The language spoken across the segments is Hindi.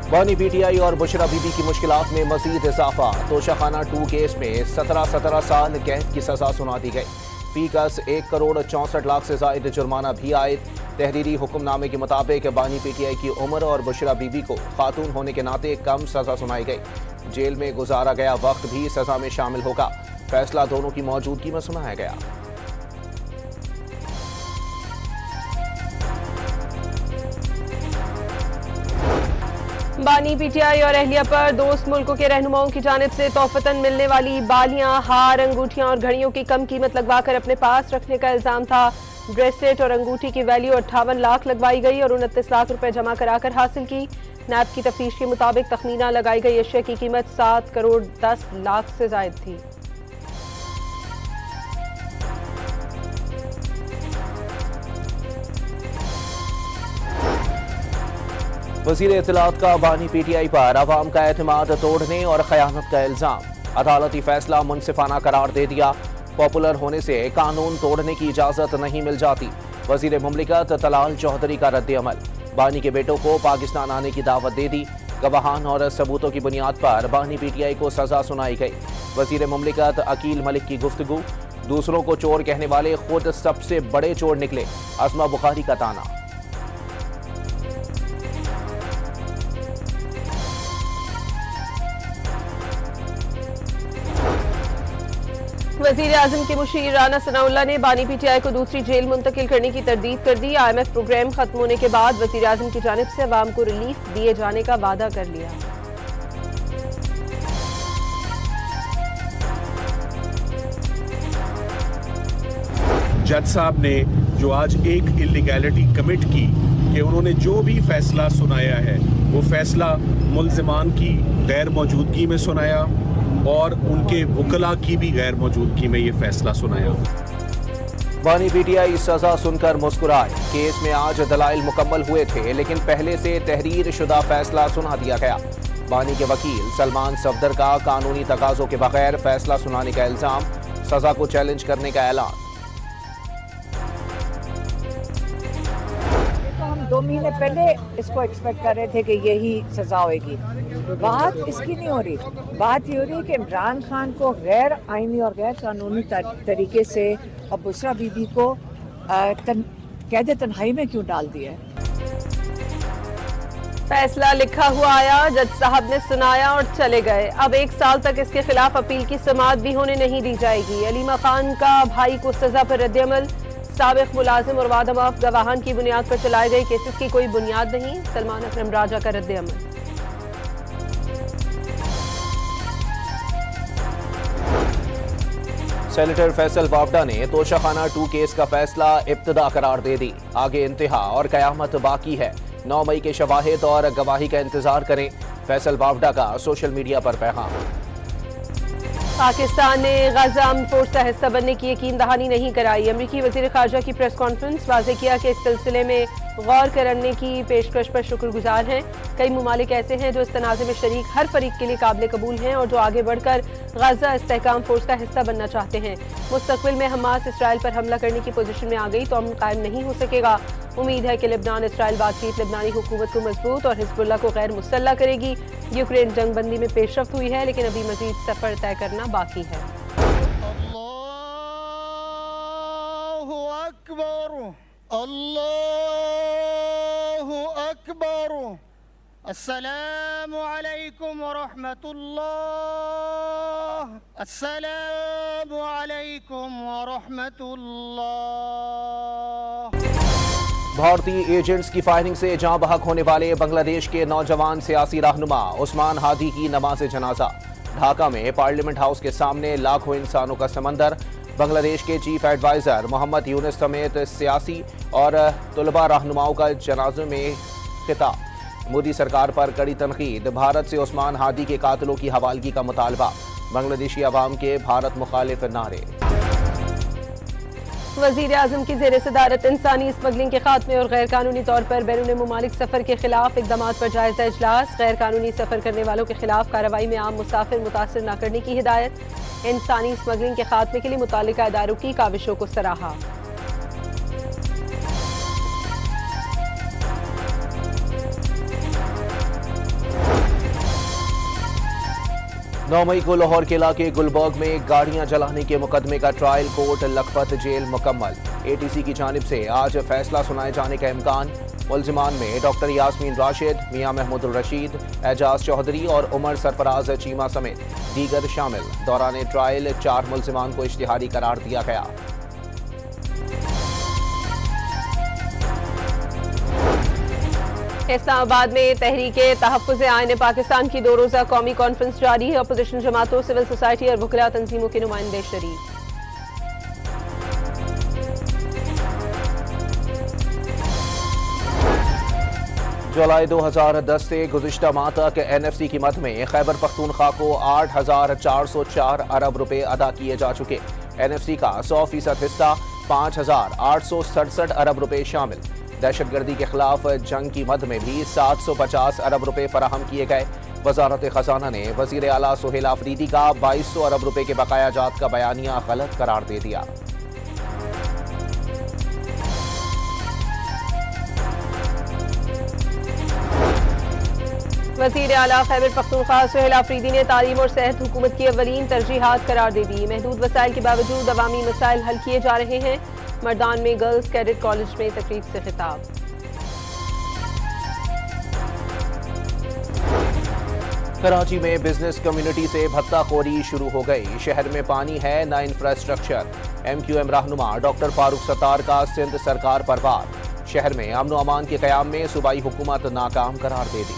बानी पीटीआई और बुशरा बीबी की मुश्किलात में मजीद इजाफा। तोशाखाना 2 केस में 17 साल कैद की सजा सुना दी गई। फीकस 1,64,00,000 से जायद जुर्माना भी आयद। तहरीरी हुक्मनामे के मुताबिक बानी पीटीआई की उम्र और बुशरा बीबी को खातून होने के नाते कम सजा सुनाई गई। जेल में गुजारा गया वक्त भी सजा में शामिल होगा। फैसला दोनों की मौजूदगी में सुनाया गया। बानी पीटीआई और अहलिया पर दोस्त मुल्कों के रहनुमाओं की जानिब से तोहफतन मिलने वाली बालियां, हार, अंगूठियां और घड़ियों की कम कीमत लगवाकर अपने पास रखने का इल्जाम था। ब्रेसलेट और अंगूठी की वैल्यू 58 लाख लगवाई गई और 29 लाख रुपए जमा कराकर हासिल की। नैब की तफ्तीश के मुताबिक तखमीना लगाई गई अशिया की कीमत 7 करोड़ 10 लाख से जायद थी। वज़ीर इत्तलात का बानी पीटीआई पर अवाम का एतमाद तोड़ने और खयानत का इल्जाम। अदालती फैसला मुनसिफाना करार दे दिया। पॉपुलर होने से कानून तोड़ने की इजाजत नहीं मिल जाती। वज़ीर मुमलिकत तलाल चौधरी का रद्द अमल। बानी के बेटों को पाकिस्तान आने की दावत दे दी। गवाहान और सबूतों की बुनियाद पर बानी पीटीआई को सजा सुनाई गई। वज़ीर मुमलिकत अकील मलिक की गुफ्तगू। दूसरों को चोर कहने वाले खुद सबसे बड़े चोर निकले। अस्मा बुखारी का ताना। वज़ीर आज़म के मुशीर राना सनाउल्लाह ने बानी पीटीआई को दूसरी जेल मुंतकिल करने की तरदीद कर दी। IMF प्रोग्राम खत्म होने के बाद वज़ीर आज़म की जानिब से अवाम को रिलीफ दिए जाने का वादा कर लिया। जज साहब ने जो आज एक इलीगैलिटी कमिट की कि उन्होंने जो भी फैसला सुनाया है वो फैसला मुल्ज़िमान की गैर मौजूदगी में सुनाया और उनके वकला की भी गैर मौजूदगी में ये फैसला सुनाया। बानी पीटीआई सजा सुनकर मुस्कुराए। केस में आज दलाइल मुकम्मल हुए थे लेकिन पहले से तहरीर शुदा फैसला सुना दिया गया। बानी के वकील सलमान सफदर का कानूनी तकाजों के बगैर फैसला सुनाने का इल्जाम। सजा को चैलेंज करने का ऐलान। 2 महीने पहले इसको एक्सपेक्ट कर रहे थे कि यही सजा होगी। बात इसकी नहीं हो रही। बात ये हो रही है कि इमरान खान को गैर आईनी और गैर कानूनी तरीके से और बुशरा बीबी को कैद तन्हाई में क्यों डाल दिया है। फैसला लिखा हुआ आया, जज साहब ने सुनाया और चले गए। अब 1 साल तक इसके खिलाफ अपील की समाअत भी होने नहीं दी जाएगी। अलीमा खान का भाई को सजा पर रद्द-ए-अमल। साबिक मुलाजिम और वादमाफ गवाहान की बुनियाद पर चलाए गए केसेस की कोई बुनियाद नहीं। सलमान अकरम राजा का रद्द-ए-अमल। सेनेटर फैसल वावडा ने तोशाखाना 2 केस का फैसला इब्तिदा करार दे दी। आगे इंतहा और कयामत बाकी है। 9 मई के शवाहिद और गवाही का इंतजार करें। फैसल वावडा का सोशल मीडिया पर पैगाम। पाकिस्तान ने गजा अमन फोर्स का हिस्सा बनने की यकीन दहानी नहीं कराई। अमरीकी वजीर खारजा की प्रेस कॉन्फ्रेंस वाज़ेह किया कि इस सिलसिले में गौर करने की पेशकश पर शुक्रगुजार हैं। कई ममालिक ऐसे हैं जो इस तनाज़े में शरीक हर फरीक के लिए काबिल कबूल हैं और जो आगे बढ़कर गजा इस्तेहकाम फोर्स का हिस्सा बनना चाहते हैं। मुस्तकबिल में हमास इसराइल पर हमला करने की पोजीशन में आ गई तो अमन कायम नहीं हो सकेगा। उम्मीद है कि लेबनान इसराइल बातचीत लेबनानी हुकूमत को मजबूत और हिजबुल्लाह को गैर मुसल्लह करेगी। यूक्रेन जंगबंदी में पेशरफ्त हुई है लेकिन अभी मजीद सफर तय करना बाकी है। अल्लाहु अकबर, अल्लाहु अकबर, अस्सलामु अलैकुम व रहमतुल्लाह, अस्सलामु अलैकुम व रहमतुल्लाह। भारतीय एजेंट्स की फायरिंग से जाँ बहक होने वाले बांग्लादेश के नौजवान सियासी रहनुमा उस्मान हादी की नमाज जनाजा। ढाका में पार्लियामेंट हाउस के सामने लाखों इंसानों का समंदर। बांग्लादेश के चीफ एडवाइजर मोहम्मद यूनुस समेत सियासी और तुलबा रहनुमाओं का जनाजे में खिताब। मोदी सरकार पर कड़ी तनकीद। भारत से उस्मान हादी के कातिलों की हवालगी का मुतालबा। बांग्लादेशी अवाम के भारत मुखालिफ नारे। वज़ीर आज़म की ज़ेर सदारत इंसानी स्मगलिंग के खात्मे और गैर कानूनी तौर पर बैरून मुमालिक सफ़र के खिलाफ इक़दामात पर जायज़ा इजलास। गैर कानूनी सफ़र करने वालों के खिलाफ कार्रवाई में आम मुसाफिर मुतासर न करने की हिदायत। इंसानी स्मगलिंग के खात्मे के लिए मुताल्लिका इदारों की काविशों को सराहा। 9 मई को लाहौर के इलाके गुलबर्ग में गाड़ियां जलाने के मुकदमे का ट्रायल कोर्ट लखपत जेल मुकम्मल। ATC की जानिब से आज फैसला सुनाए जाने का इम्कान। मुल्जिमान में डॉक्टर यास्मीन राशिद, मियां महमूद रशीद, एजाज चौधरी और उमर सरफराज चीमा समेत दीगर शामिल। दौरान ट्रायल 4 मुल्जिमान को इश्तिहारी करार दिया गया। इस्लामाबाद में तहरीके तहफ़्फ़ुज़ आईन पाकिस्तान की 2 रोज़ा कौमी कॉन्फ्रेंस जारी है। अपोजिशन जमातों, सिविल सोसाइटी और वकला तंजीमों के नुमाइंदे शरीक। जुलाई 2010 से गुज़िश्ता माह तक NFC की मद में खैबर पख्तूनख्वा को 8,404 अरब रुपए अदा किए जा चुके। NFC का 100% हिस्सा 5,867 अरब रुपए शामिल। दहशतगर्दी के खिलाफ जंग की मद में भी 750 अरब रुपए फराहम किए गए। वजारत खजाना ने वजीर आला सुहेल आफरीदी का 2200 अरब रुपए के बकाया जात का बयानिया गलत करार दे दिया। वज़ीर आला खैबर पख्तूनख्वा सुहेल आफरीदी ने तालीम और सेहत हुकूमत की अव्वलीन तरजीहात करार दे दी। महदूद वसाइल के बावजूद अवामी मसाइल हल किए जा रहे हैं। मर्दान में गर्ल्स कैडेट कॉलेज में तकरीब से खिताब। कराची में बिजनेस कम्युनिटी से भत्ताखोरी शुरू हो गई। शहर में पानी है न इंफ्रास्ट्रक्चर। MQM रहनुमा डॉक्टर फारूक सत्तार का सिंध सरकार पर वार। शहर में अमन व अमान के कयाम में सूबाई हुकूमत नाकाम करार दे दी।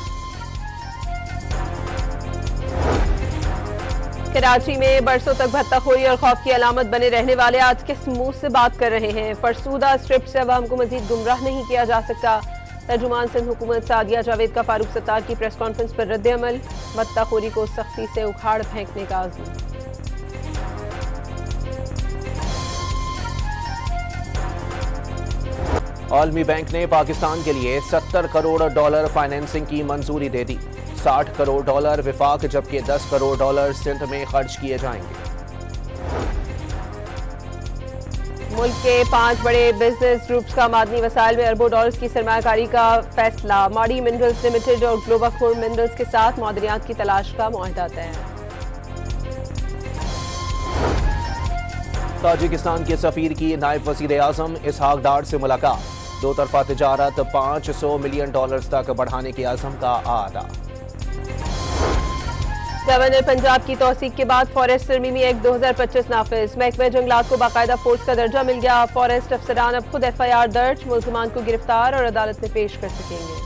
कराची में बरसों तक भत्ताखोरी और खौफ की अलामत बने रहने वाले आज किस मुंह से बात कर रहे हैं। फरसूदा स्क्रिप्ट से अवाम को मजीद गुमराह नहीं किया जा सकता। तर्जुमान सिंध हुकूमत सादिया जावेद का फारूक सत्तार की प्रेस कॉन्फ्रेंस पर रद्द अमल। भत्ताखोरी को सख्ती से उखाड़ फेंकने का आज़म। आलमी बैंक ने पाकिस्तान के लिए $70 करोड़ फाइनेंसिंग की मंजूरी दे दी। $60 करोड़ विफाक जबकि $10 करोड़ सिंध में खर्च किए जाएंगे। मुल्क के 5 बड़े बिजनेस ग्रुप्स का मादनी वसाइल में अरबों डॉलर्स की सरमायाकारी का फैसला। माड़ी मिनरल्स लिमिटेड और ग्लोबाकोर मिनरल्स के साथ मादनियात की तलाश का मुआहदा तय। ताजिकिस्तान के सफीर की नायब वज़ीर आज़म इसहाक डार से मुलाकात। 2 तरफा तिजारत $500 मिलियन तक बढ़ाने के आज़म का आदा। गवर्नर पंजाब की तौसीक के बाद फॉरेस्ट तरमीमी एक्ट 2025 नाफिज। महकमे जंगलात को बाकायदा फोर्स का दर्जा मिल गया। फॉरेस्ट अफसरान अब खुद FIR दर्ज, मुल्ज़िमान को गिरफ्तार और अदालत में पेश कर सकेंगे।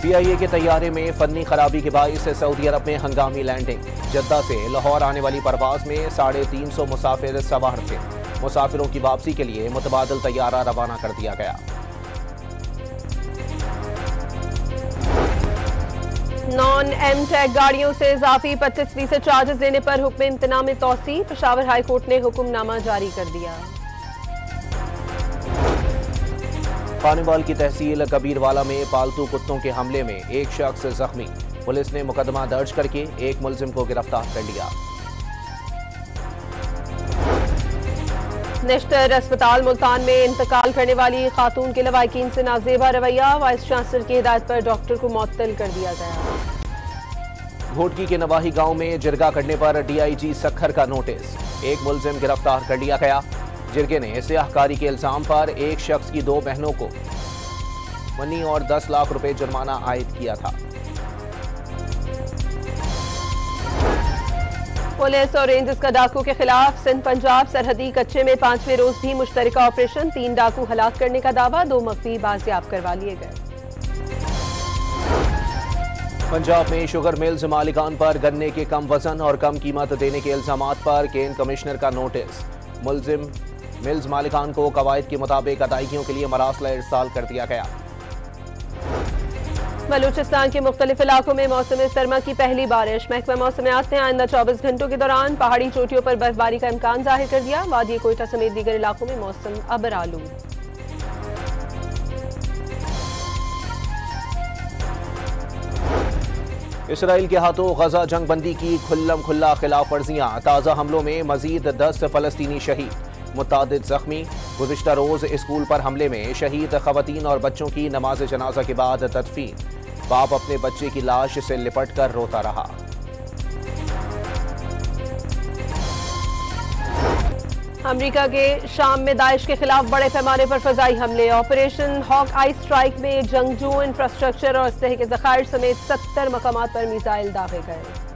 PIA के तैयारे में फन्नी खराबी के बाइस सऊदी अरब में हंगामी लैंडिंग। जद्दा से लाहौर आने वाली परवाज में 350 मुसाफिर सवार थे। मुसाफिरों की वापसी के लिए मुतबादिल तैयारा रवाना कर दिया गया। नॉन M-टैग गाड़ियों से इजाफी 25% चार्जेस लेने पर हुक्म इम्तना में तौसी। पेशावर हाई कोर्ट ने हुक्मनामा जारी कर दिया। खानेवाल की तहसील कबीरवाला में पालतू कुत्तों के हमले में एक शख्स जख्मी। पुलिस ने मुकदमा दर्ज करके एक मुलजिम को गिरफ्तार कर लिया। नेशनल अस्पताल मुल्तान में इंतकाल करने वाली खातून के लवाकिन से नाजेबा रवैया। वाइस चांसलर की हिदायत पर डॉक्टर को मुअत्तल कर दिया गया। घोटकी के नवाही गांव में जिरगा करने पर DIG सखर का नोटिस। एक मुलजिम गिरफ्तार कर लिया गया। जिरगे ने सियाहकारी के इल्जाम पर एक शख्स की 2 बहनों को मनी और 10 लाख रुपए जुर्माना आयद किया था। पुलिस और रेंजर्स का डाकू के खिलाफ सिंध पंजाब सरहदी कच्चे में 5वें रोज भी मुश्तरका ऑपरेशन। 3 डाकू हलाक करने का दावा। 2 मख्फी बाजियाब करवा लिए गए। पंजाब में शुगर मिल्स मालिकान पर गन्ने के कम वजन और कम कीमत देने के इल्जामात पर केन कमिश्नर का नोटिस। मुलजिम मिल्स मालिकान को कवायद के मुताबिक अदायगियों के लिए मरासला इरसाल कर दिया गया। बलूचिस्तान के मुख्तलिफ इलाकों में मौसम सरमा की पहली बारिश। महकमा मौसमियात ने आइंदा 24 घंटों के दौरान पहाड़ी चोटियों पर बर्फबारी का इम्कान जाहिर कर दिया। वादी कोयटा समेत दीगर इलाकों में मौसम अबरालूद। इसराइल के हाथों गजा जंगबंदी की खुल्लम खुल्ला खिलाफ वर्जियां। ताज़ा हमलों में मजीद 10 फलस्तीनी शहीद, मुतादिद जख्मी। गुज़िश्ता रोज स्कूल पर हमले में शहीद खवातीन और बच्चों की नमाज जनाजा के बाद तदफीन। बाप अपने बच्चे की लाश से लिपट कर रोता रहा। अमेरिका के शाम में दाइश के खिलाफ बड़े पैमाने पर फजाई हमले। ऑपरेशन हॉक आई स्ट्राइक में जंगजू इंफ्रास्ट्रक्चर और असलहे के ज़खायर समेत 70 मकामात पर मिसाइल दागे गए।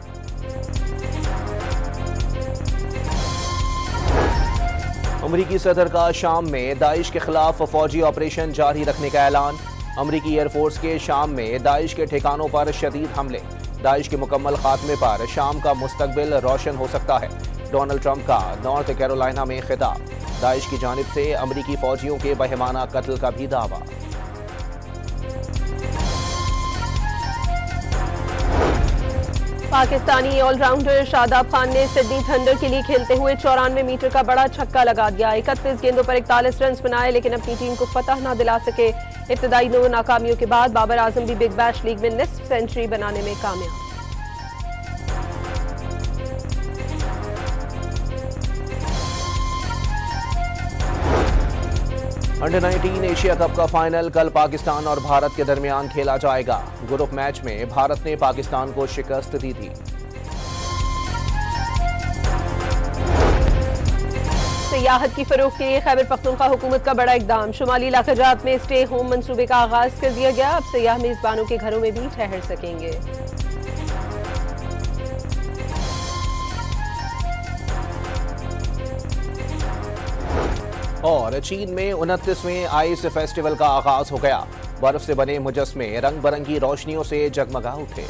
अमरीकी सदर का शाम में दाइश के खिलाफ फौजी ऑपरेशन जारी रखने का ऐलान। अमरीकी एयरफोर्स के शाम में दाइश के ठिकानों पर शदीद हमले। दाइश के मुकम्मल खात्मे पर शाम का मुस्तकबिल रोशन हो सकता है। डोनाल्ड ट्रंप का नॉर्थ कैरोलिना में खिताब। दाइश की जानिब से अमरीकी फौजियों के बहिमाना कत्ल का भी दावा। पाकिस्तानी ऑलराउंडर शादाब खान ने सिडनी थंडर के लिए खेलते हुए 94 मीटर का बड़ा छक्का लगा दिया। 31 गेंदों पर 41 रन बनाए, लेकिन अपनी टीम को फतह न दिला सके। इब्तदाई 9 नाकामियों के बाद बाबर आजम भी बिग बैश लीग में निस्फ सेंचुरी बनाने में कामयाब। अंडर 19 एशिया कप का फाइनल कल पाकिस्तान और भारत के दरमियान खेला जाएगा। ग्रुप मैच में भारत ने पाकिस्तान को शिकस्त दी थी। सियाहत की फरोख्त के लिए खैबर पख्तूनख्वा हुकूमत का बड़ा इकदाम। शुमाली इलाका जात में स्टे होम मंसूबे का आगाज कर दिया गया। अब सियाह मेजबानों के घरों में भी ठहर सकेंगे। और चीन में 29वें आइस फेस्टिवल का आगाज हो गया। बर्फ से बने मुजस्मे रंग बिरंगी रोशनियों से जगमगा उठे।